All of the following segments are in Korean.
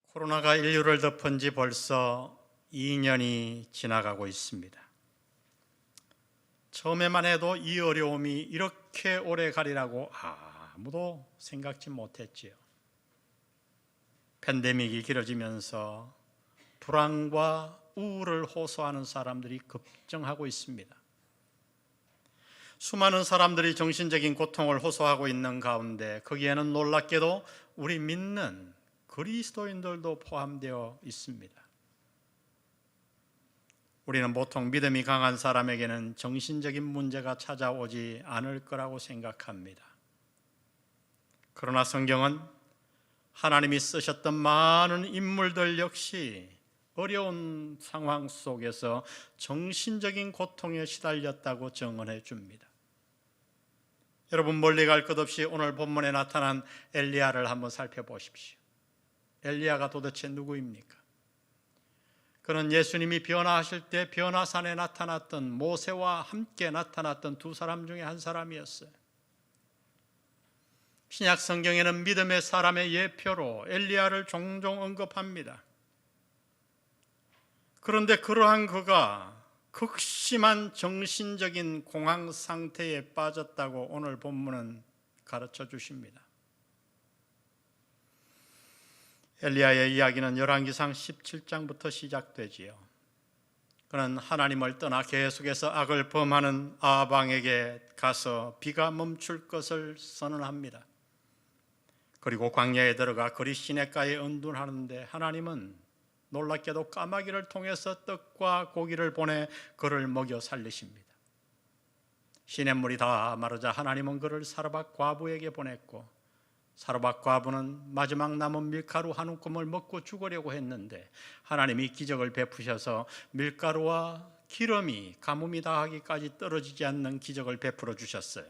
코로나가 인류를 덮은 지 벌써 2년이 지나가고 있습니다. 처음에만 해도 이 어려움이 이렇게 오래 가리라고 아무도 생각지 못했지요. 팬데믹이 길어지면서 불안과 우울을 호소하는 사람들이 급증하고 있습니다. 수많은 사람들이 정신적인 고통을 호소하고 있는 가운데 거기에는 놀랍게도 우리 믿는 그리스도인들도 포함되어 있습니다. 우리는 보통 믿음이 강한 사람에게는 정신적인 문제가 찾아오지 않을 거라고 생각합니다. 그러나 성경은 하나님이 쓰셨던 많은 인물들 역시 어려운 상황 속에서 정신적인 고통에 시달렸다고 증언해 줍니다. 여러분, 멀리 갈 것 없이 오늘 본문에 나타난 엘리야를 한번 살펴보십시오. 엘리야가 도대체 누구입니까? 그는 예수님이 변화하실 때 변화산에 나타났던 모세와 함께 나타났던 두 사람 중에 한 사람이었어요. 신약 성경에는 믿음의 사람의 예표로 엘리야를 종종 언급합니다. 그런데 그러한 그가 극심한 정신적인 공황 상태에 빠졌다고 오늘 본문은 가르쳐 주십니다. 엘리야의 이야기는 열왕기상 17장부터 시작되지요. 그는 하나님을 떠나 계속해서 악을 범하는 아방에게 가서 비가 멈출 것을 선언합니다. 그리고 광야에 들어가 그리 시냇가에 은둔하는데 하나님은 놀랍게도 까마귀를 통해서 떡과 고기를 보내 그를 먹여 살리십니다. 시냇물이 다 마르자 하나님은 그를 사르밧 과부에게 보냈고, 사르밧 과부는 마지막 남은 밀가루 한 움큼을 먹고 죽으려고 했는데 하나님이 기적을 베푸셔서 밀가루와 기름이 가뭄이 다하기까지 떨어지지 않는 기적을 베풀어 주셨어요.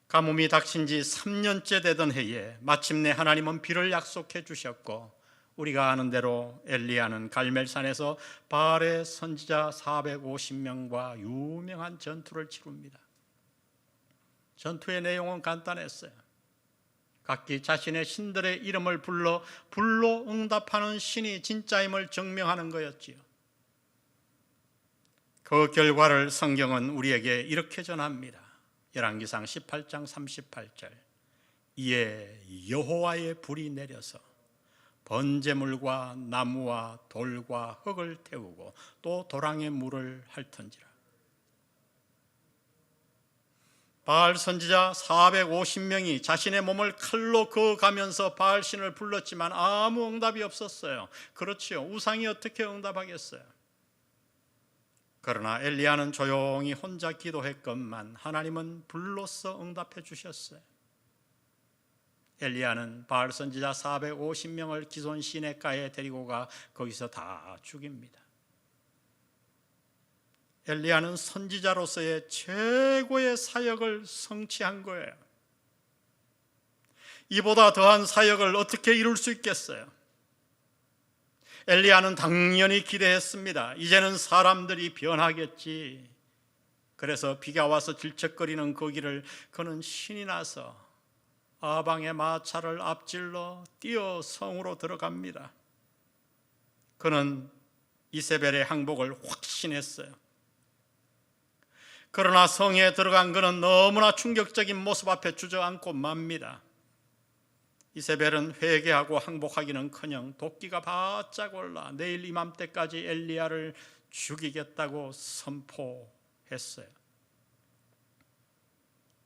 가뭄이 닥친 지 3년째 되던 해에 마침내 하나님은 비를 약속해 주셨고, 우리가 아는 대로 엘리야는 갈멜산에서 바알의 선지자 450명과 유명한 전투를 치릅니다. 전투의 내용은 간단했어요. 각기 자신의 신들의 이름을 불러 불로 응답하는 신이 진짜임을 증명하는 거였지요. 그 결과를 성경은 우리에게 이렇게 전합니다. 열왕기상 18장 38절. 이에 여호와의 불이 내려서 번제물과 나무와 돌과 흙을 태우고 또 도랑의 물을 핥은지라. 바알 선지자 450명이 자신의 몸을 칼로 그어가면서 바알 신을 불렀지만 아무 응답이 없었어요. 그렇지요. 우상이 어떻게 응답하겠어요? 그러나 엘리야는 조용히 혼자 기도했건만 하나님은 불로써 응답해 주셨어요. 엘리야는 바알 선지자 450명을 기손 시냇가에 데리고 가 거기서 다 죽입니다. 엘리야는 선지자로서의 최고의 사역을 성취한 거예요. 이보다 더한 사역을 어떻게 이룰 수 있겠어요? 엘리야는 당연히 기대했습니다. 이제는 사람들이 변하겠지. 그래서 비가 와서 질척거리는 그 길을 그는 신이 나서 아방의 마차를 앞질러 뛰어 성으로 들어갑니다. 그는 이세벨의 항복을 확신했어요. 그러나 성에 들어간 그는 너무나 충격적인 모습 앞에 주저앉고 맙니다. 이세벨은 회개하고 항복하기는커녕 도끼가 바짝 올라 내일 이맘때까지 엘리야를 죽이겠다고 선포했어요.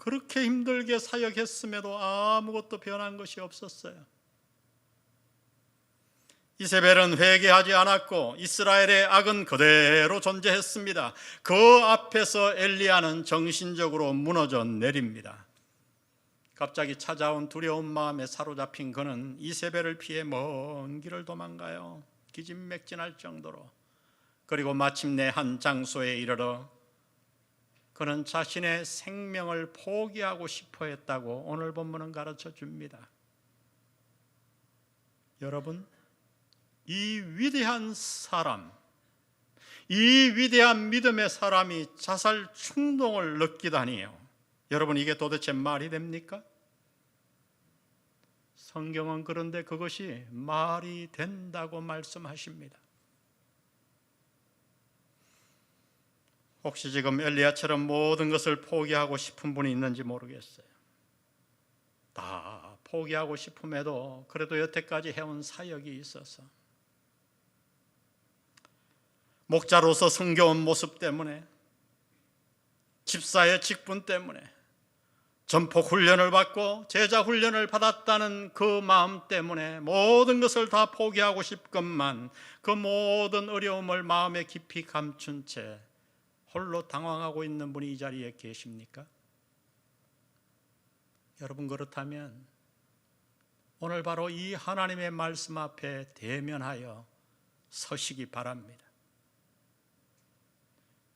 그렇게 힘들게 사역했음에도 아무것도 변한 것이 없었어요. 이세벨은 회개하지 않았고 이스라엘의 악은 그대로 존재했습니다. 그 앞에서 엘리야는 정신적으로 무너져 내립니다. 갑자기 찾아온 두려운 마음에 사로잡힌 그는 이세벨을 피해 먼 길을 도망가요. 기진맥진할 정도로. 그리고 마침내 한 장소에 이르러 그는 자신의 생명을 포기하고 싶어 했다고 오늘 본문은 가르쳐 줍니다. 여러분, 이 위대한 사람, 이 위대한 믿음의 사람이 자살 충동을 느끼다니요. 여러분, 이게 도대체 말이 됩니까? 성경은 그런데 그것이 말이 된다고 말씀하십니다. 혹시 지금 엘리야처럼 모든 것을 포기하고 싶은 분이 있는지 모르겠어요. 다 포기하고 싶음에도 그래도 여태까지 해온 사역이 있어서, 목자로서 성겨운 모습 때문에, 집사의 직분 때문에, 전폭 훈련을 받고 제자 훈련을 받았다는 그 마음 때문에 모든 것을 다 포기하고 싶건만 그 모든 어려움을 마음에 깊이 감춘 채 홀로 당황하고 있는 분이 이 자리에 계십니까? 여러분, 그렇다면 오늘 바로 이 하나님의 말씀 앞에 대면하여 서시기 바랍니다.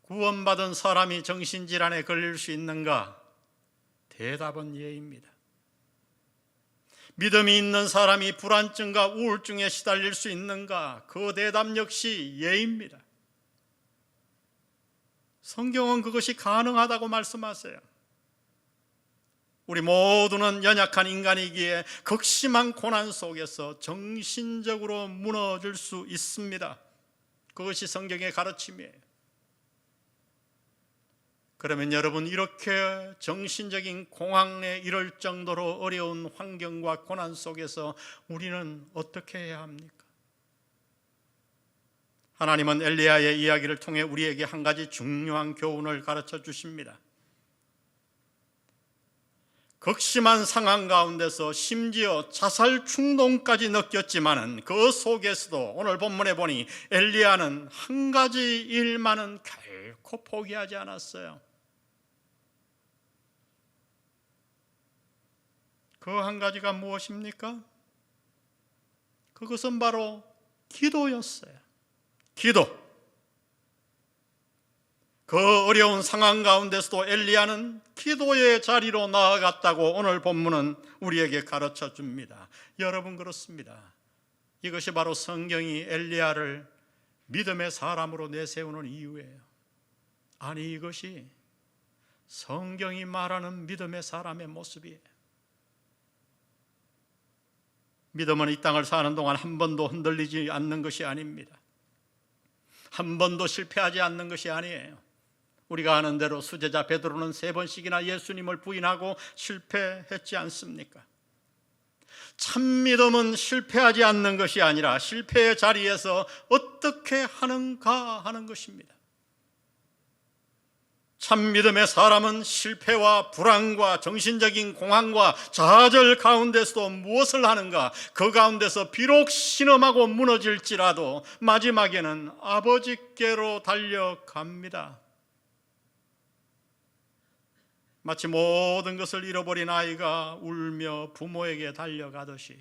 구원받은 사람이 정신질환에 걸릴 수 있는가? 대답은 예입니다. 믿음이 있는 사람이 불안증과 우울증에 시달릴 수 있는가? 그 대답 역시 예입니다. 성경은 그것이 가능하다고 말씀하세요. 우리 모두는 연약한 인간이기에 극심한 고난 속에서 정신적으로 무너질 수 있습니다. 그것이 성경의 가르침이에요. 그러면 여러분, 이렇게 정신적인 공황에 이를 정도로 어려운 환경과 고난 속에서 우리는 어떻게 해야 합니까? 하나님은 엘리야의 이야기를 통해 우리에게 한 가지 중요한 교훈을 가르쳐 주십니다. 극심한 상황 가운데서 심지어 자살 충동까지 느꼈지만은 그 속에서도 오늘 본문에 보니 엘리야는 한 가지 일만은 결코 포기하지 않았어요. 그 한 가지가 무엇입니까? 그것은 바로 기도였어요. 기도. 그 어려운 상황 가운데서도 엘리야는 기도의 자리로 나아갔다고 오늘 본문은 우리에게 가르쳐 줍니다. 여러분, 그렇습니다. 이것이 바로 성경이 엘리야를 믿음의 사람으로 내세우는 이유예요. 아니, 이것이 성경이 말하는 믿음의 사람의 모습이에요. 믿음은 이 땅을 사는 동안 한 번도 흔들리지 않는 것이 아닙니다. 한 번도 실패하지 않는 것이 아니에요. 우리가 아는 대로 수제자 베드로는 3번씩이나 예수님을 부인하고 실패했지 않습니까? 참 믿음은 실패하지 않는 것이 아니라 실패의 자리에서 어떻게 하는가 하는 것입니다. 참 믿음의 사람은 실패와 불안과 정신적인 공황과 좌절 가운데서도 무엇을 하는가? 그 가운데서 비록 신음하고 무너질지라도 마지막에는 아버지께로 달려갑니다. 마치 모든 것을 잃어버린 아이가 울며 부모에게 달려가듯이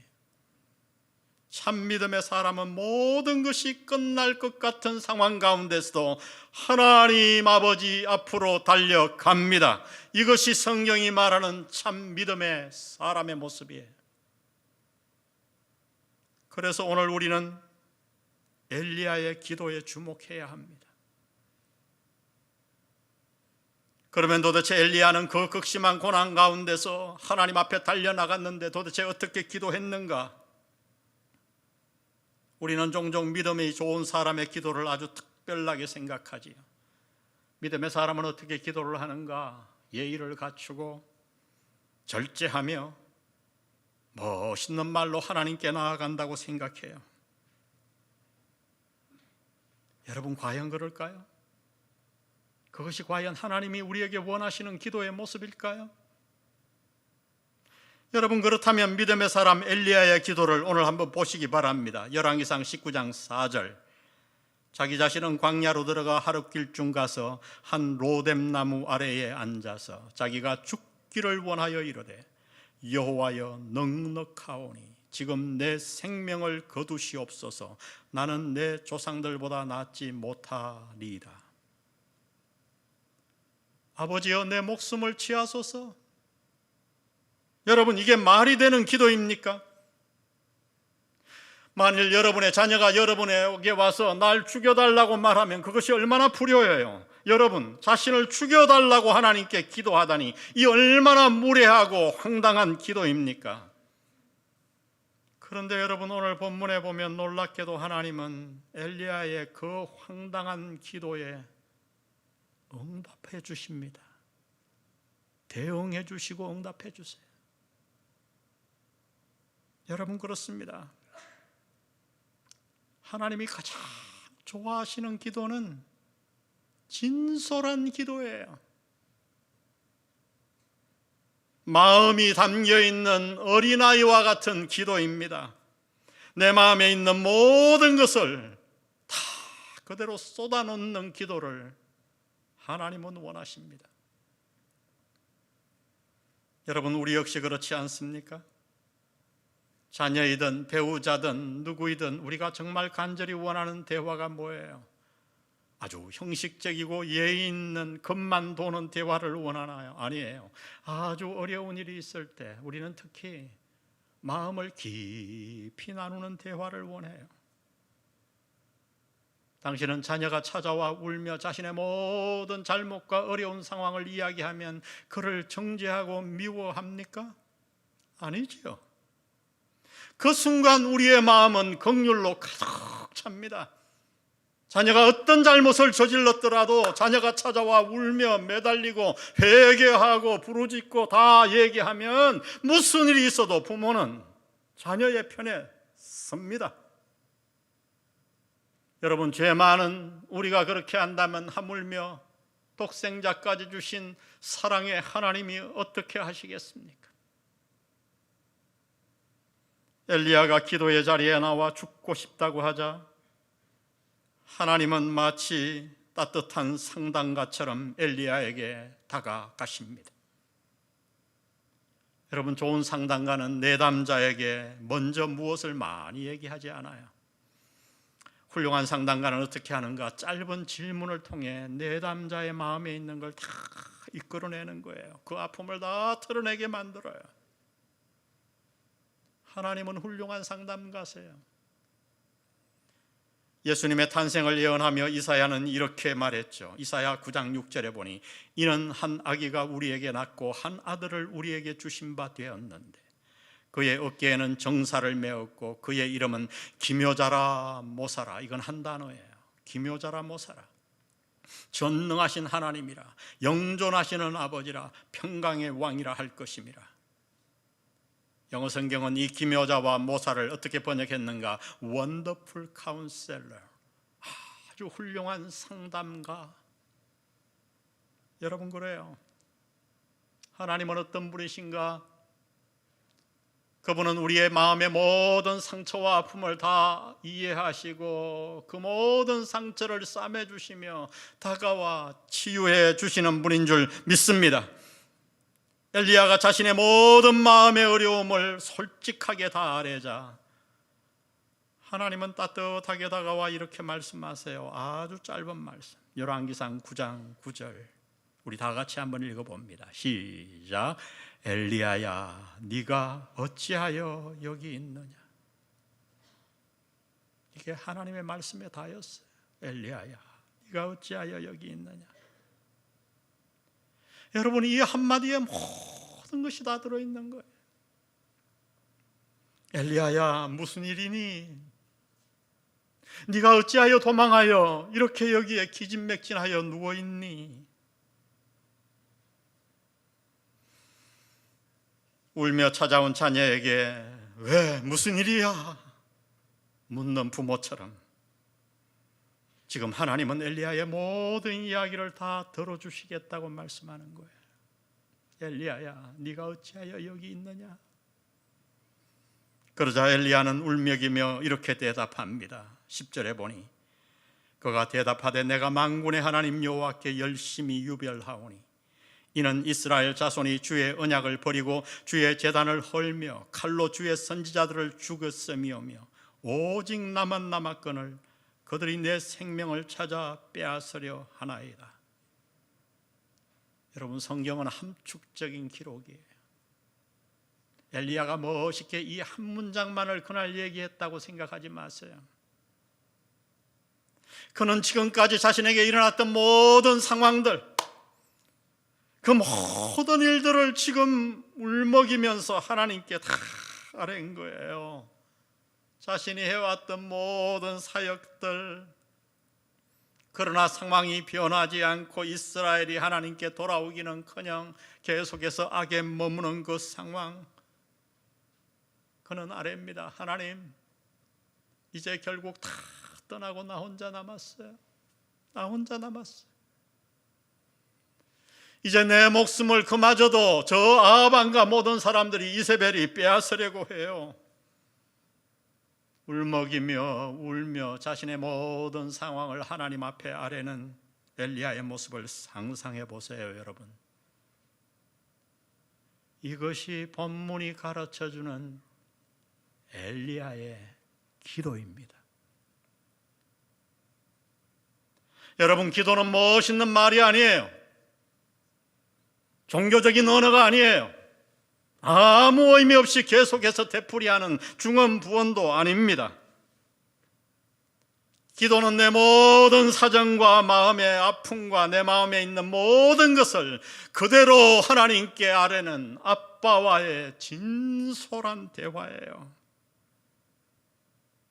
참 믿음의 사람은 모든 것이 끝날 것 같은 상황 가운데서도 하나님 아버지 앞으로 달려갑니다. 이것이 성경이 말하는 참 믿음의 사람의 모습이에요. 그래서 오늘 우리는 엘리야의 기도에 주목해야 합니다. 그러면 도대체 엘리야는 그 극심한 고난 가운데서 하나님 앞에 달려나갔는데 도대체 어떻게 기도했는가? 우리는 종종 믿음이 좋은 사람의 기도를 아주 특별하게 생각하지요. 믿음의 사람은 어떻게 기도를 하는가? 예의를 갖추고 절제하며 멋있는 말로 하나님께 나아간다고 생각해요. 여러분, 과연 그럴까요? 그것이 과연 하나님이 우리에게 원하시는 기도의 모습일까요? 여러분, 그렇다면 믿음의 사람 엘리야의 기도를 오늘 한번 보시기 바랍니다. 열왕기상 19장 4절. 자기 자신은 광야로 들어가 하룻길 중 가서 한 로뎀 나무 아래에 앉아서 자기가 죽기를 원하여 이르되 여호와여, 넉넉하오니 지금 내 생명을 거두시옵소서. 나는 내 조상들보다 낫지 못하리이다. 아버지여, 내 목숨을 취하소서. 여러분, 이게 말이 되는 기도입니까? 만일 여러분의 자녀가 여러분에게 와서 날 죽여달라고 말하면 그것이 얼마나 불효예요. 여러분, 자신을 죽여달라고 하나님께 기도하다니 이 얼마나 무례하고 황당한 기도입니까? 그런데 여러분, 오늘 본문에 보면 놀랍게도 하나님은 엘리야의 그 황당한 기도에 응답해 주십니다. 대응해 주시고 응답해 주세요. 여러분, 그렇습니다. 하나님이 가장 좋아하시는 기도는 진솔한 기도예요. 마음이 담겨있는 어린아이와 같은 기도입니다. 내 마음에 있는 모든 것을 다 그대로 쏟아놓는 기도를 하나님은 원하십니다. 여러분, 우리 역시 그렇지 않습니까? 자녀이든 배우자든 누구이든 우리가 정말 간절히 원하는 대화가 뭐예요? 아주 형식적이고 예의 있는 겁만 도는 대화를 원하나요? 아니에요. 아주 어려운 일이 있을 때 우리는 특히 마음을 깊이 나누는 대화를 원해요. 당신은 자녀가 찾아와 울며 자신의 모든 잘못과 어려운 상황을 이야기하면 그를 정죄하고 미워합니까? 아니지요. 그 순간 우리의 마음은 긍휼로 가득 찹니다. 자녀가 어떤 잘못을 저질렀더라도 자녀가 찾아와 울며 매달리고 회개하고 부르짖고 다 얘기하면 무슨 일이 있어도 부모는 자녀의 편에 섭니다. 여러분, 죄 많은 우리가 그렇게 한다면 하물며 독생자까지 주신 사랑의 하나님이 어떻게 하시겠습니까? 엘리야가 기도의 자리에 나와 죽고 싶다고 하자 하나님은 마치 따뜻한 상담가처럼 엘리야에게 다가가십니다. 여러분, 좋은 상담가는 내담자에게 먼저 무엇을 많이 얘기하지 않아요. 훌륭한 상담가는 어떻게 하는가? 짧은 질문을 통해 내담자의 마음에 있는 걸 다 이끌어내는 거예요. 그 아픔을 다 털어내게 만들어요. 하나님은 훌륭한 상담가세요. 예수님의 탄생을 예언하며 이사야는 이렇게 말했죠. 이사야 9장 6절에 보니 이는 한 아기가 우리에게 낳고 한 아들을 우리에게 주신 바 되었는데 그의 어깨에는 정사를 메었고 그의 이름은 기묘자라 모사라. 이건 한 단어예요. 기묘자라 모사라. 전능하신 하나님이라, 영존하시는 아버지라, 평강의 왕이라 할 것임이라. 영어 성경은 이 기묘자와 모사를 어떻게 번역했는가? Wonderful Counselor, 아주 훌륭한 상담가. 여러분, 그래요. 하나님은 어떤 분이신가? 그분은 우리의 마음의 모든 상처와 아픔을 다 이해하시고 그 모든 상처를 싸매주시며 다가와 치유해 주시는 분인 줄 믿습니다. 엘리야가 자신의 모든 마음의 어려움을 솔직하게 다 아뢰자 하나님은 따뜻하게 다가와 이렇게 말씀하세요. 아주 짧은 말씀, 열왕기상 9장 9절 우리 다 같이 한번 읽어봅니다. 시작. 엘리야야, 네가 어찌하여 여기 있느냐. 이게 하나님의 말씀에 다였어요. 엘리야야, 네가 어찌하여 여기 있느냐. 여러분, 이 한마디에 모든 것이 다 들어있는 거예요. 엘리야야, 무슨 일이니? 네가 어찌하여 도망하여 이렇게 여기에 기진맥진하여 누워있니? 울며 찾아온 자녀에게 왜 무슨 일이야? 묻는 부모처럼 지금 하나님은 엘리야의 모든 이야기를 다 들어주시겠다고 말씀하는 거예요. 엘리야야, 네가 어찌하여 여기 있느냐? 그러자 엘리야는 울먹이며 이렇게 대답합니다. 10절에 보니 그가 대답하되 내가 만군의 하나님 여호와께 열심히 유별하오니 이는 이스라엘 자손이 주의 언약을 버리고 주의 제단을 헐며 칼로 주의 선지자들을 죽였음이오며 오직 나만 남았거늘 그들이 내 생명을 찾아 빼앗으려 하나이다. 여러분, 성경은 함축적인 기록이에요. 엘리야가 멋있게 이 한 문장만을 그날 얘기했다고 생각하지 마세요. 그는 지금까지 자신에게 일어났던 모든 상황들, 그 모든 일들을 지금 울먹이면서 하나님께 다 아뢰는 거예요. 자신이 해왔던 모든 사역들, 그러나 상황이 변하지 않고 이스라엘이 하나님께 돌아오기는커녕 계속해서 악에 머무는 그 상황, 그는 아뢰입니다. 하나님, 이제 결국 다 떠나고 나 혼자 남았어요. 나 혼자 남았어요. 이제 내 목숨을 그마저도 저 아합과 모든 사람들이 이세벨이 빼앗으려고 해요. 울먹이며 울며 자신의 모든 상황을 하나님 앞에 아뢰는 엘리야의 모습을 상상해 보세요, 여러분. 이것이 본문이 가르쳐주는 엘리야의 기도입니다. 여러분, 기도는 멋있는 말이 아니에요. 종교적인 언어가 아니에요. 아무 의미 없이 계속해서 되풀이하는 중언부언도 아닙니다. 기도는 내 모든 사정과 마음의 아픔과 내 마음에 있는 모든 것을 그대로 하나님께 아뢰는 아빠와의 진솔한 대화예요.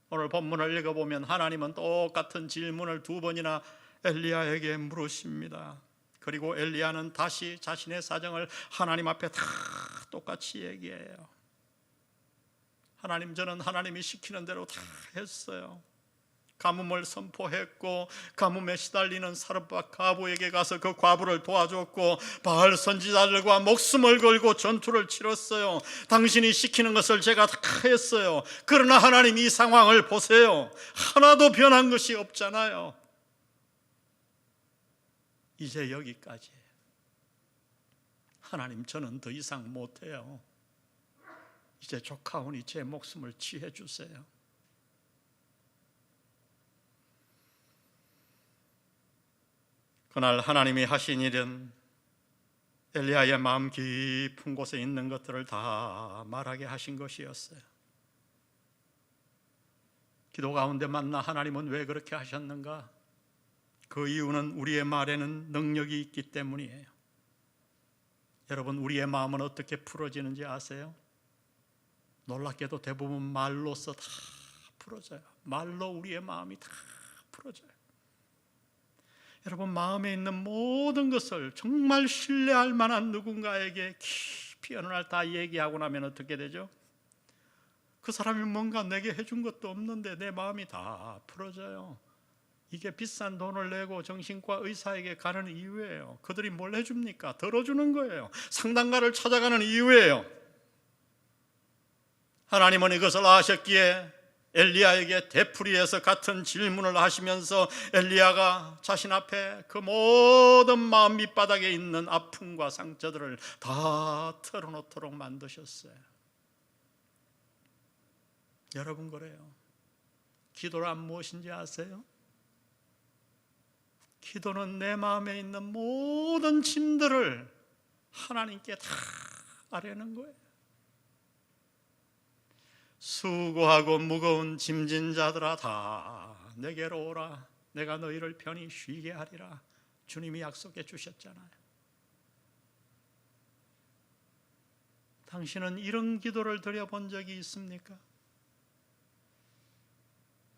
오늘 본문을 읽어보면 하나님은 똑같은 질문을 2번이나 엘리야에게 물으십니다. 그리고 엘리야는 다시 자신의 사정을 하나님 앞에 다 똑같이 얘기해요. 하나님, 저는 하나님이 시키는 대로 다 했어요. 가뭄을 선포했고 가뭄에 시달리는 사르밧 과부에게 가서 그 과부를 도와줬고 바알 선지자들과 목숨을 걸고 전투를 치렀어요. 당신이 시키는 것을 제가 다 했어요. 그러나 하나님, 이 상황을 보세요. 하나도 변한 것이 없잖아요. 이제 여기까지예요. 하나님, 저는 더 이상 못해요. 이제 조카오니 제 목숨을 취해 주세요. 그날 하나님이 하신 일은 엘리야의 마음 깊은 곳에 있는 것들을 다 말하게 하신 것이었어요. 기도 가운데 만나 하나님은 왜 그렇게 하셨는가? 그 이유는 우리의 말에는 능력이 있기 때문이에요. 여러분, 우리의 마음은 어떻게 풀어지는지 아세요? 놀랍게도 대부분 말로서 다 풀어져요. 말로 우리의 마음이 다 풀어져요. 여러분, 마음에 있는 모든 것을 정말 신뢰할 만한 누군가에게 깊이 어느 날 다 얘기하고 나면 어떻게 되죠? 그 사람이 뭔가 내게 해준 것도 없는데 내 마음이 다 풀어져요. 이게 비싼 돈을 내고 정신과 의사에게 가는 이유예요. 그들이 뭘 해줍니까? 덜어주는 거예요. 상담가를 찾아가는 이유예요. 하나님은 이것을 아셨기에 엘리야에게 되풀이해서 같은 질문을 하시면서 엘리야가 자신 앞에 그 모든 마음 밑바닥에 있는 아픔과 상처들을 다 털어놓도록 만드셨어요. 여러분, 그래요. 기도란 무엇인지 아세요? 기도는 내 마음에 있는 모든 짐들을 하나님께 다 아뢰는 거예요. 수고하고 무거운 짐진 자들아 다 내게로 오라. 내가 너희를 편히 쉬게 하리라. 주님이 약속해 주셨잖아요. 당신은 이런 기도를 드려본 적이 있습니까?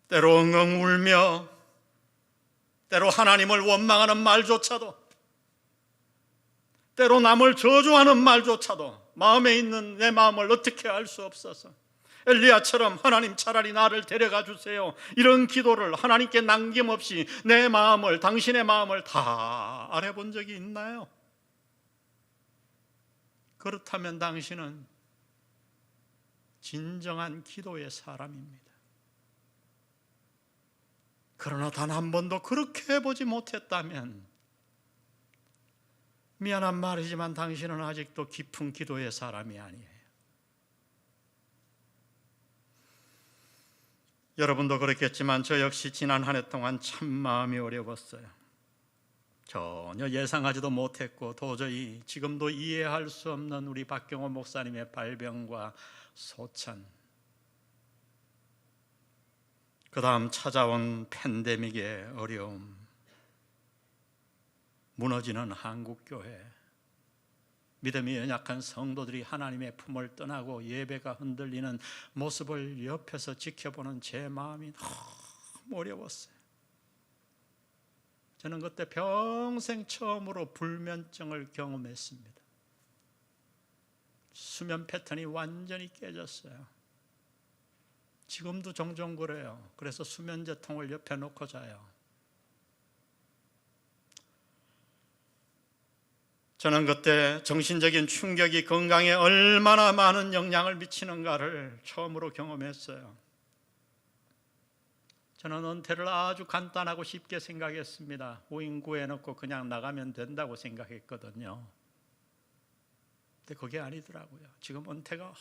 때로 엉엉 울며, 때로 하나님을 원망하는 말조차도, 때로 남을 저주하는 말조차도 마음에 있는 내 마음을 어떻게 알 수 없어서 엘리야처럼 하나님, 차라리 나를 데려가 주세요, 이런 기도를 하나님께 남김없이 내 마음을, 당신의 마음을 다 아뢰본 적이 있나요? 그렇다면 당신은 진정한 기도의 사람입니다. 그러나 단 한 번도 그렇게 해보지 못했다면 미안한 말이지만 당신은 아직도 깊은 기도의 사람이 아니에요. 여러분도 그렇겠지만 저 역시 지난 한 해 동안 참 마음이 어려웠어요. 전혀 예상하지도 못했고 도저히 지금도 이해할 수 없는 우리 박경호 목사님의 발병과 소찬, 그 다음 찾아온 팬데믹의 어려움, 무너지는 한국교회, 믿음이 연약한 성도들이 하나님의 품을 떠나고 예배가 흔들리는 모습을 옆에서 지켜보는 제 마음이 너무 어려웠어요. 저는 그때 평생 처음으로 불면증을 경험했습니다. 수면 패턴이 완전히 깨졌어요. 지금도 종종 그래요. 그래서 수면제통을 옆에 놓고 자요. 저는 그때 정신적인 충격이 건강에 얼마나 많은 영향을 미치는가를 처음으로 경험했어요. 저는 은퇴를 아주 간단하고 쉽게 생각했습니다. 후임 구해놓고 그냥 나가면 된다고 생각했거든요. 근데 그게 아니더라고요. 지금 은퇴가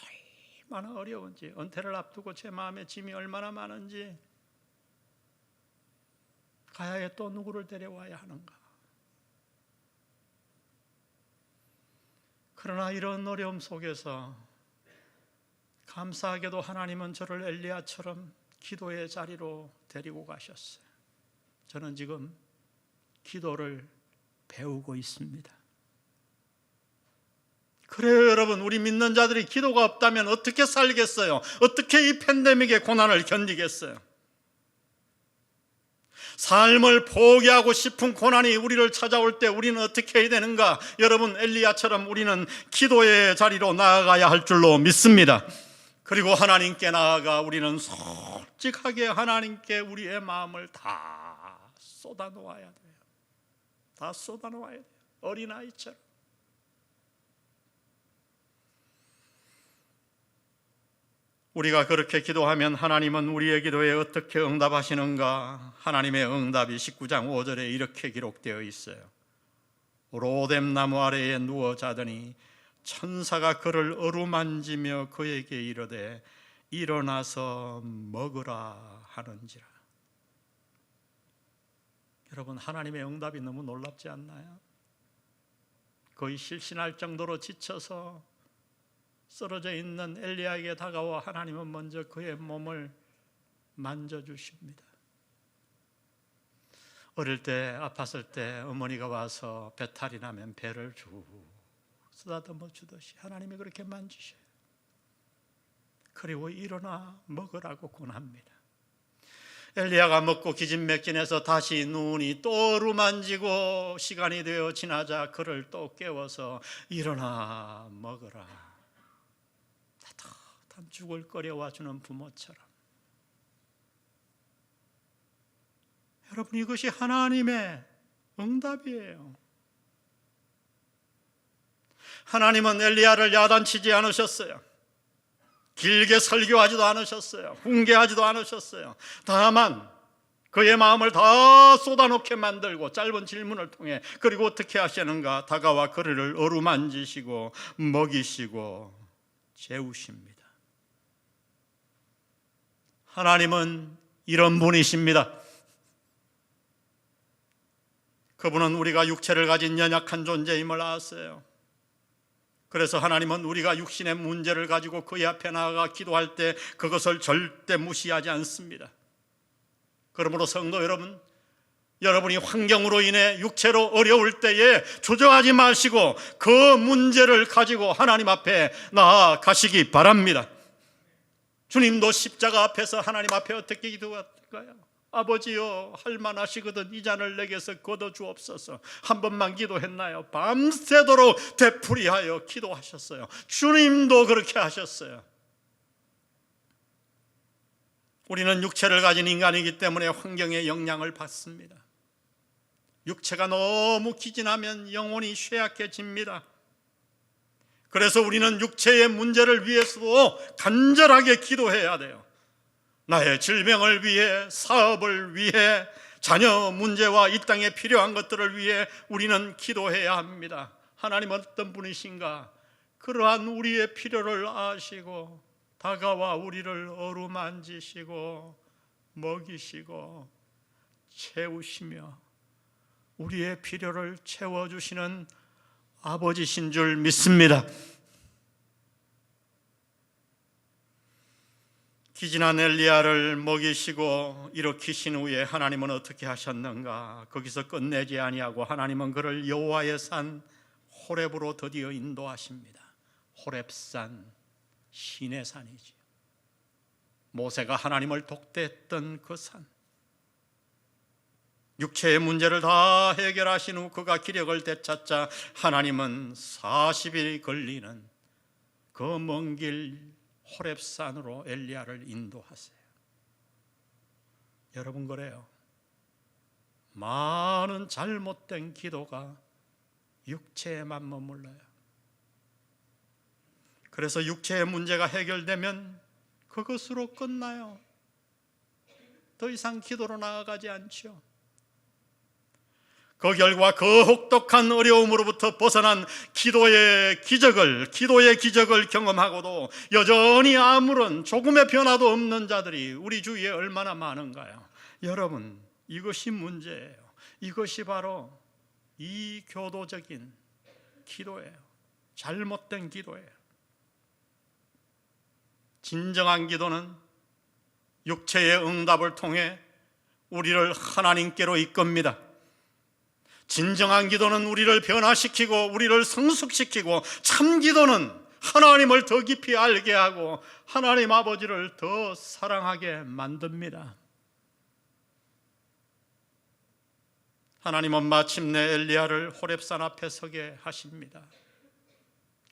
얼마나 어려운지, 은퇴를 앞두고 제 마음에 짐이 얼마나 많은지, 가야에 또 누구를 데려와야 하는가. 그러나 이런 어려움 속에서 감사하게도 하나님은 저를 엘리야처럼 기도의 자리로 데리고 가셨어요. 저는 지금 기도를 배우고 있습니다. 그래요, 여러분. 우리 믿는 자들이 기도가 없다면 어떻게 살겠어요? 어떻게 이 팬데믹의 고난을 견디겠어요? 삶을 포기하고 싶은 고난이 우리를 찾아올 때 우리는 어떻게 해야 되는가? 여러분, 엘리야처럼 우리는 기도의 자리로 나아가야 할 줄로 믿습니다. 그리고 하나님께 나아가 우리는 솔직하게 하나님께 우리의 마음을 다 쏟아놓아야 돼요. 다 쏟아놓아야 돼요. 어린아이처럼. 우리가 그렇게 기도하면 하나님은 우리의 기도에 어떻게 응답하시는가? 하나님의 응답이 19장 5절에 이렇게 기록되어 있어요. 로뎀 나무 아래에 누워 자더니 천사가 그를 어루만지며 그에게 이르되 일어나서 먹으라 하는지라. 여러분, 하나님의 응답이 너무 놀랍지 않나요? 거의 실신할 정도로 지쳐서 쓰러져 있는 엘리야에게 다가와 하나님은 먼저 그의 몸을 만져주십니다. 어릴 때 아팠을 때 어머니가 와서 배탈이 나면 배를 쭉 쓰다듬어 주듯이 하나님이 그렇게 만지셔요. 그리고 일어나 먹으라고 권합니다. 엘리야가 먹고 기진맥진해서 다시 눈이 또 어루만지고 시간이 되어 지나자 그를 또 깨워서 일어나 먹으라. 따뜻한 죽을 끓여와 주는 부모처럼. 여러분, 이것이 하나님의 응답이에요. 하나님은 엘리야를 야단치지 않으셨어요. 길게 설교하지도 않으셨어요. 훈계하지도 않으셨어요. 다만 그의 마음을 다 쏟아놓게 만들고 짧은 질문을 통해 그리고 어떻게 하시는가? 다가와 그를 어루만지시고 먹이시고 재우십니다. 하나님은 이런 분이십니다. 그분은 우리가 육체를 가진 연약한 존재임을 아세요. 그래서 하나님은 우리가 육신의 문제를 가지고 그의 앞에 나아가 기도할 때 그것을 절대 무시하지 않습니다. 그러므로 성도 여러분, 여러분이 환경으로 인해 육체로 어려울 때에 주저하지 마시고 그 문제를 가지고 하나님 앞에 나아가시기 바랍니다. 주님도 십자가 앞에서 하나님 앞에 어떻게 기도할까요? 아버지여, 할만하시거든 이 잔을 내게서 거둬 주옵소서. 한 번만 기도했나요? 밤새도록 되풀이하여 기도하셨어요. 주님도 그렇게 하셨어요. 우리는 육체를 가진 인간이기 때문에 환경의 영향을 받습니다. 육체가 너무 기진하면 영혼이 쇠약해집니다. 그래서 우리는 육체의 문제를 위해서도 간절하게 기도해야 돼요. 나의 질병을 위해, 사업을 위해, 자녀 문제와 이 땅에 필요한 것들을 위해 우리는 기도해야 합니다. 하나님은 어떤 분이신가? 그러한 우리의 필요를 아시고 다가와 우리를 어루만지시고 먹이시고 채우시며 우리의 필요를 채워주시는 아버지신 줄 믿습니다. 기진한 엘리야를 먹이시고 일으키신 후에 하나님은 어떻게 하셨는가? 거기서 끝내지 아니하고 하나님은 그를 여호와의 산 호렙으로 드디어 인도하십니다. 호렙산, 신의 산이지요. 모세가 하나님을 독대했던 그 산. 육체의 문제를 다 해결하신 후 그가 기력을 되찾자 하나님은 40일이 걸리는 그 먼 길 호렙산으로 엘리야를 인도하세요. 여러분, 그래요. 많은 잘못된 기도가 육체에만 머물러요. 그래서 육체의 문제가 해결되면 그것으로 끝나요. 더 이상 기도로 나아가지 않죠. 그 결과 그 혹독한 어려움으로부터 벗어난 기도의 기적을 경험하고도 여전히 아무런 조금의 변화도 없는 자들이 우리 주위에 얼마나 많은가요? 여러분, 이것이 문제예요. 이것이 바로 이 교도적인 기도예요. 잘못된 기도예요. 진정한 기도는 육체의 응답을 통해 우리를 하나님께로 이끕니다. 진정한 기도는 우리를 변화시키고 우리를 성숙시키고, 참 기도는 하나님을 더 깊이 알게 하고 하나님 아버지를 더 사랑하게 만듭니다. 하나님은 마침내 엘리야를 호렙산 앞에 서게 하십니다.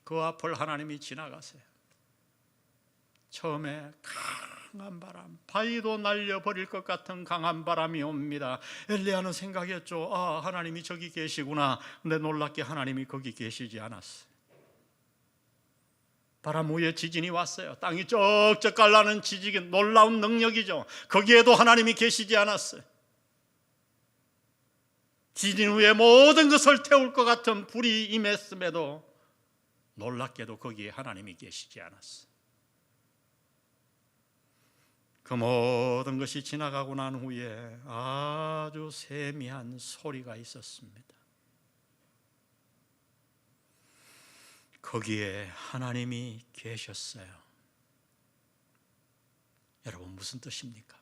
그 앞을 하나님이 지나가세요. 처음에 강한 바람, 바위도 날려버릴 것 같은 강한 바람이 옵니다. 엘리야는 생각했죠. 하나님이 저기 계시구나. 근데 놀랍게 하나님이 거기 계시지 않았어요. 바람 후에 지진이 왔어요. 땅이 쩍쩍 갈라는 지진이 놀라운 능력이죠. 거기에도 하나님이 계시지 않았어요. 지진 후에 모든 것을 태울 것 같은 불이 임했음에도 놀랍게도 거기에 하나님이 계시지 않았어요. 그 모든 것이 지나가고 난 후에 아주 세미한 소리가 있었습니다. 거기에 하나님이 계셨어요. 여러분, 무슨 뜻입니까?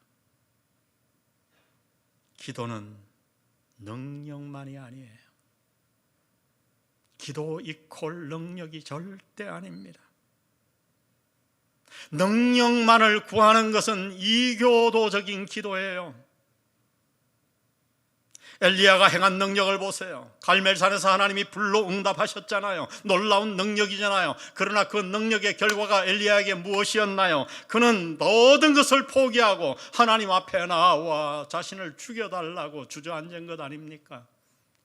기도는 능력만이 아니에요. 기도 이퀄 능력이 절대 아닙니다. 능력만을 구하는 것은 이교도적인 기도예요. 엘리야가 행한 능력을 보세요. 갈멜산에서 하나님이 불로 응답하셨잖아요. 놀라운 능력이잖아요. 그러나 그 능력의 결과가 엘리야에게 무엇이었나요? 그는 모든 것을 포기하고 하나님 앞에 나와 자신을 죽여달라고 주저앉은 것 아닙니까?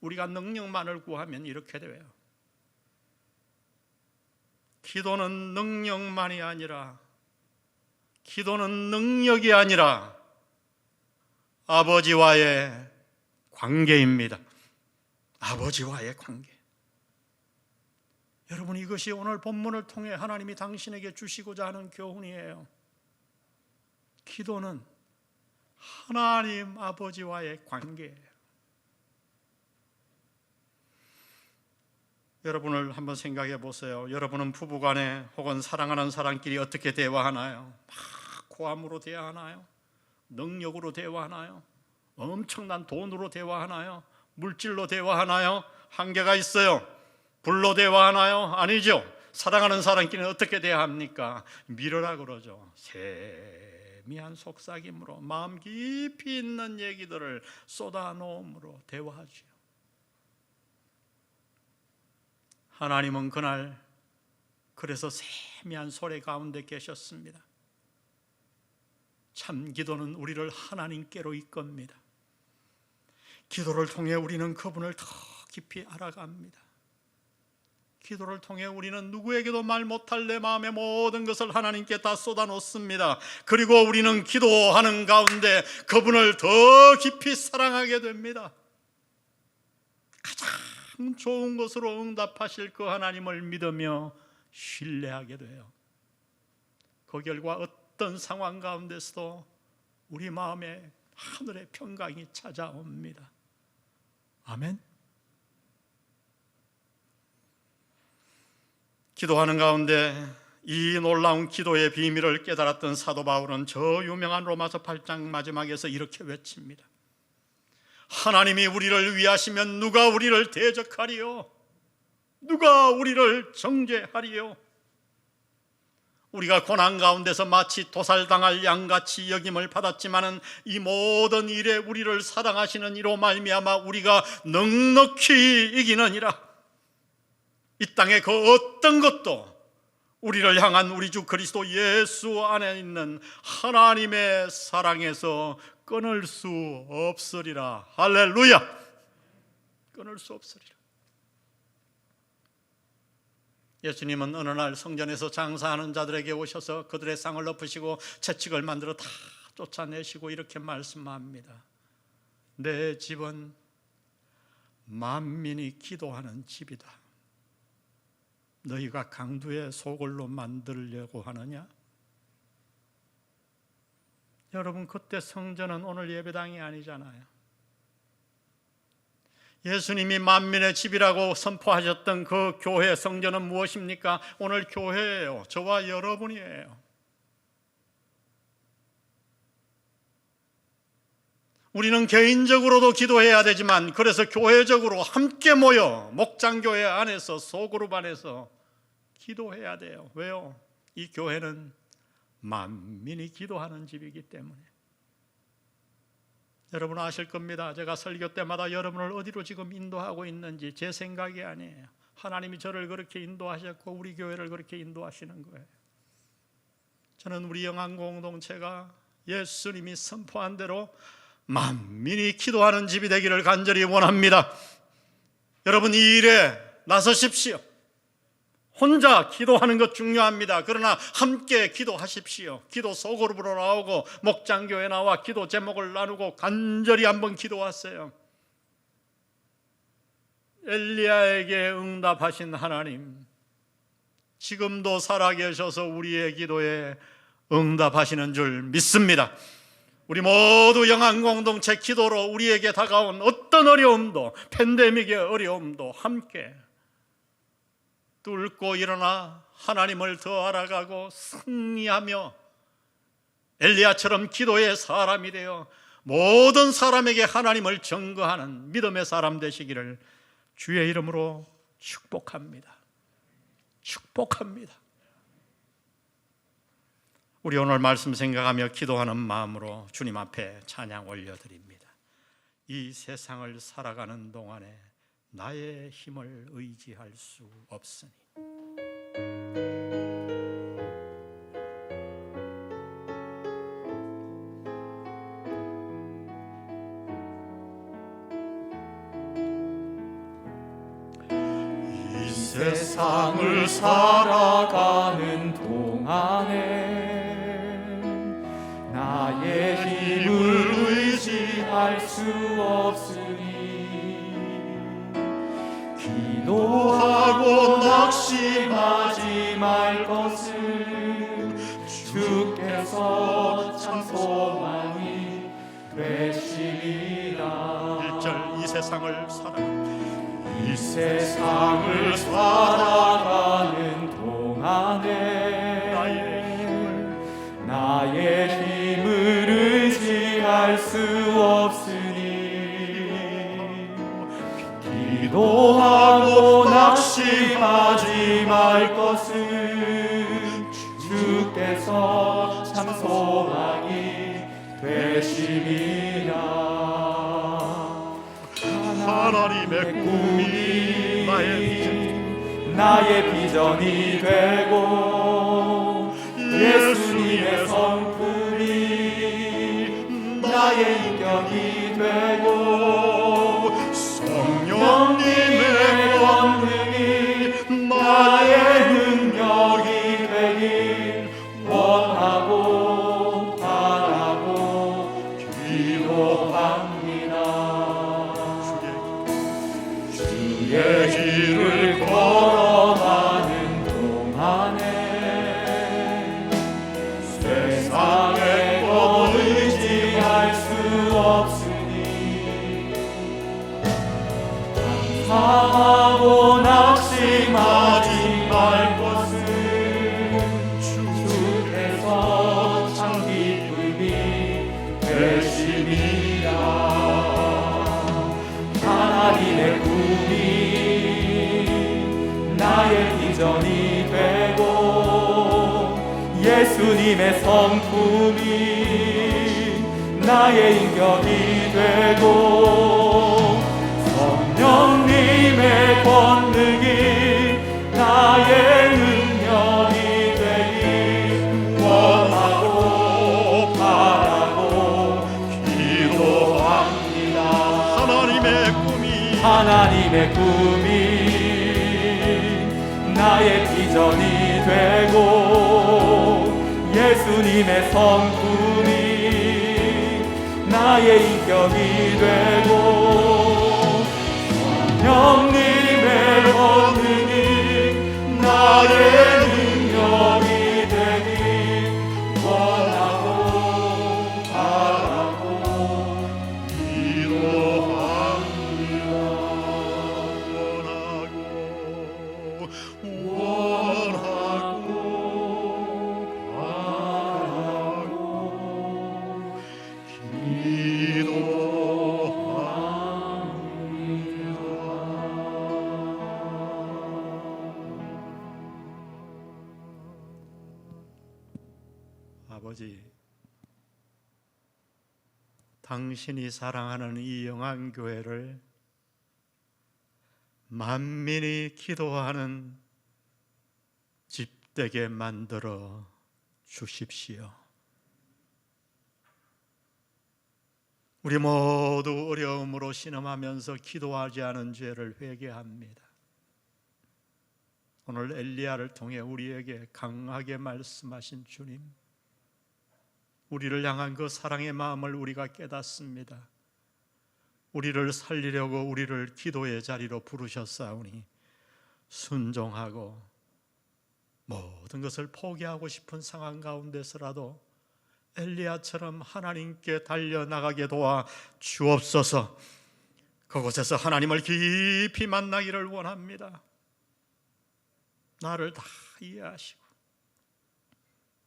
우리가 능력만을 구하면 이렇게 돼요. 기도는 능력만이 아니라, 기도는 능력이 아니라 아버지와의 관계입니다. 아버지와의 관계. 여러분, 이것이 오늘 본문을 통해 하나님이 당신에게 주시고자 하는 교훈이에요. 기도는 하나님 아버지와의 관계예요. 여러분을 한번 생각해 보세요. 여러분은 부부간에 혹은 사랑하는 사람끼리 어떻게 대화하나요? 막 고함으로 대화하나요? 능력으로 대화하나요? 엄청난 돈으로 대화하나요? 물질로 대화하나요? 한계가 있어요. 불로 대화하나요? 아니죠. 사랑하는 사람끼리는 어떻게 대화합니까? 미러라 그러죠. 세미한 속삭임으로 마음 깊이 있는 얘기들을 쏟아놓음으로 대화하죠. 하나님은 그날 그래서 세미한 소리 가운데 계셨습니다. 참 기도는 우리를 하나님께로 이끕니다. 기도를 통해 우리는 그분을 더 깊이 알아갑니다. 기도를 통해 우리는 누구에게도 말 못할 내 마음의 모든 것을 하나님께 다 쏟아놓습니다. 그리고 우리는 기도하는 가운데 그분을 더 깊이 사랑하게 됩니다. 가장 좋은 것으로 응답하실 그 하나님을 믿으며 신뢰하게 돼요. 그 결과 어떤 상황 가운데서도 우리 마음에 하늘의 평강이 찾아옵니다. 아멘. 기도하는 가운데 이 놀라운 기도의 비밀을 깨달았던 사도 바울은 저 유명한 로마서 8장 마지막에서 이렇게 외칩니다. 하나님이 우리를 위하시면 누가 우리를 대적하리요? 누가 우리를 정죄하리요? 우리가 고난 가운데서 마치 도살당할 양같이 여김을 받았지만은 이 모든 일에 우리를 사랑하시는 이로 말미암아 우리가 넉넉히 이기느니라. 이 땅의 그 어떤 것도 우리를 향한 우리 주 그리스도 예수 안에 있는 하나님의 사랑에서 끊을 수 없으리라. 할렐루야. 끊을 수 없으리라. 예수님은 어느 날 성전에서 장사하는 자들에게 오셔서 그들의 상을 엎으시고 채찍을 만들어 다 쫓아내시고 이렇게 말씀합니다. 내 집은 만민이 기도하는 집이다. 너희가 강도의 소굴로 만들려고 하느냐? 여러분, 그때 성전은 오늘 예배당이 아니잖아요. 예수님이 만민의 집이라고 선포하셨던 그 교회 성전은 무엇입니까? 오늘 교회예요. 저와 여러분이에요. 우리는 개인적으로도 기도해야 되지만 그래서 교회적으로 함께 모여 목장교회 안에서 소그룹 안에서 기도해야 돼요. 왜요? 이 교회는 만민이 기도하는 집이기 때문에. 여러분 아실 겁니다. 제가 설교 때마다 여러분을 어디로 지금 인도하고 있는지 제 생각이 아니에요. 하나님이 저를 그렇게 인도하셨고 우리 교회를 그렇게 인도하시는 거예요. 저는 우리 영안 공동체가 예수님이 선포한 대로 만민이 기도하는 집이 되기를 간절히 원합니다. 여러분, 이 일에 나서십시오. 혼자 기도하는 것 중요합니다. 그러나 함께 기도하십시오. 기도 소그룹으로 나오고 목장교회 나와 기도 제목을 나누고 간절히 한번 기도하세요. 엘리야에게 응답하신 하나님, 지금도 살아계셔서 우리의 기도에 응답하시는 줄 믿습니다. 우리 모두 영안 공동체 기도로 우리에게 다가온 어떤 어려움도, 팬데믹의 어려움도 함께 뚫고 일어나 하나님을 더 알아가고 승리하며 엘리야처럼 기도의 사람이 되어 모든 사람에게 하나님을 증거하는 믿음의 사람 되시기를 주의 이름으로 축복합니다. 축복합니다. 우리 오늘 말씀 생각하며 기도하는 마음으로 주님 앞에 찬양 올려드립니다. 이 세상을 살아가는 동안에 나의 힘을 의지할 수 없으니 이 세상을 살아가는 동안에 나의 힘을 의지할 수 없으니 기도하고 낙심하지 말 것은 주께서 참 소망이 되시리라. 1절 이 세상을 살아가는 동안에 나의 힘을 의지할 수 없으니 기도하고 낙심하지 말 것은 주께서 참 소망이 되시리라. 하나님의 꿈이 나의 비전이 되고 예수님의 성품이 나의 인격이 되고 성령님의 권능이 나의 능력이 되길 원하고 바라고 기도합니다. 주의 길을 걸어가는 동안에 세상의 것 의지할 수 없으니 예수님의 성품이 나의 인격이 되고 성령님의 권능이 나의 능력이 되기 원하고 바라고 기도합니다. 하나님의 꿈이 나의 비전이 되고 예수님의 성품이 나의 인격이 되고 성령님의 권능이 나의 능력이 되기 원하고 바라고 기도합니다. 아버지, 당신이 사랑하는 이 영안교회를 만민이 기도하는 집되게 만들어 주십시오. 우리 모두 어려움으로 신음하면서 기도하지 않은 죄를 회개합니다. 오늘 엘리야를 통해 우리에게 강하게 말씀하신 주님, 우리를 향한 그 사랑의 마음을 우리가 깨닫습니다. 우리를 살리려고 우리를 기도의 자리로 부르셨사오니 순종하고 모든 것을 포기하고 싶은 상황 가운데서라도 엘리야처럼 하나님께 달려나가게 도와 주옵소서. 그곳에서 하나님을 깊이 만나기를 원합니다. 나를 다 이해하시고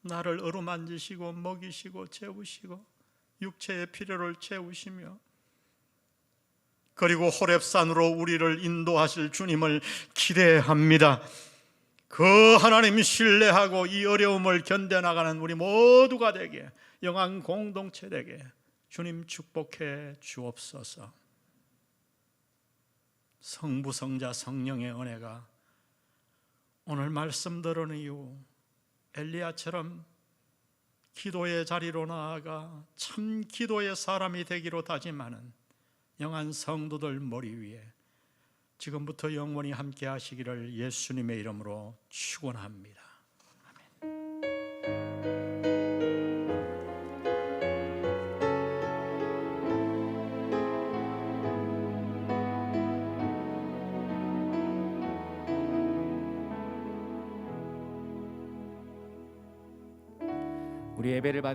나를 어루만지시고 먹이시고 채우시고 육체의 필요를 채우시며 그리고 호렙산으로 우리를 인도하실 주님을 기대합니다. 그 하나님 신뢰하고 이 어려움을 견뎌나가는 우리 모두가 되게, 영안 공동체 되게 주님 축복해 주옵소서. 성부, 성자, 성령의 은혜가 오늘 말씀 들은 이후 엘리야처럼 기도의 자리로 나아가 참 기도의 사람이 되기로 다짐하는 영한 성도들 머리 위에 지금부터 영원히 함께 하시기를 예수님의 이름으로 축원합니다. 우리 예배를 받으시